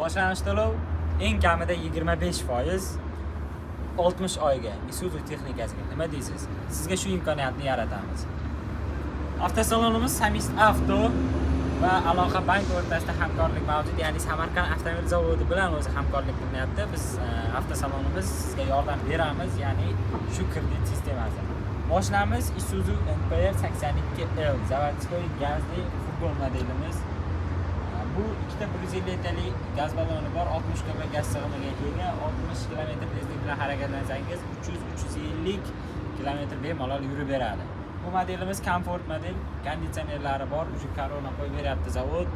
boshlanish to'lov eng kamida 25%, 60 oyga Isuzu texnikasiga. Nima deysiz? Sizga shu imkoniyatni yaratamiz. Avtosalonimiz Samist Avto va Aloqa bank o'rtasida hamkorlik mavjud. Ya'ni Samarqand avtomobil zavodi bilan o'zi hamkorlik qilyapti. Biz avtosalonimiz sizga yordam beramiz, ya'ni shu kredit sistemasi. Mashinamiz Isuzu NPR 82L zavodskoy gazli furgon modelimiz. Bu ikkita 150 litrelik gaz balloni bor, 60 kg gaz sig'imiga ega, 60 km tezlik bilan harakatlansangiz 300-350 km bemalol yurib beradi. Bu modelimiz komfort model, konditsionerlari bor, uju korona qo'yib beryapti zavod.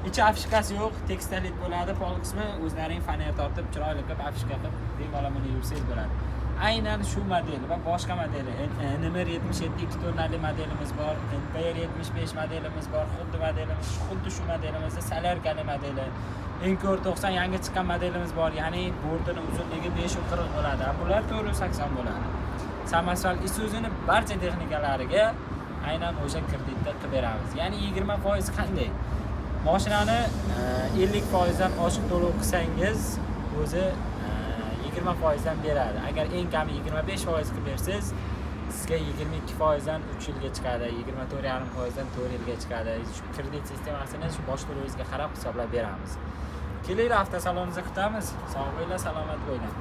Ichi afishkasi yo'q, tekstillit bo'ladi, pol qismi o'zlaring faner tortib, chiroyli qilib afishka qilib bemalol buni yursangiz bo'ladi. Aynan shu model va boshqa modeli NMR 77 2 tonnali modelimiz bor, NPR 75 modelimiz bor, xuddi shu modelimizda Salerkali modeli, Encore 90 yangi chiqqan modelimiz bor, ya'ni bordining uzunligi 540 bo'ladi. Bular 480 bo'ladi. Samarqand Isuzu'ning barcha texnikalariga aynan o'sha kreditda qilib beramiz. Ya'ni 20% qanday? Mashinani 50% dan oshiq to'lov qilsangiz, o'zi 20% dan beradi. Agar eng kami 25% qilib bersangiz, sizga 22% dan 3 yilga chiqadi, 24,5% dan 4 yilga chiqadi. Shu kredit sistemasini shu bosh to'lovingizga qarab hisoblab beramiz. Kelinglar avtosalonimizga kutamiz. Sog' bo'linglar, salomat bo'linglar.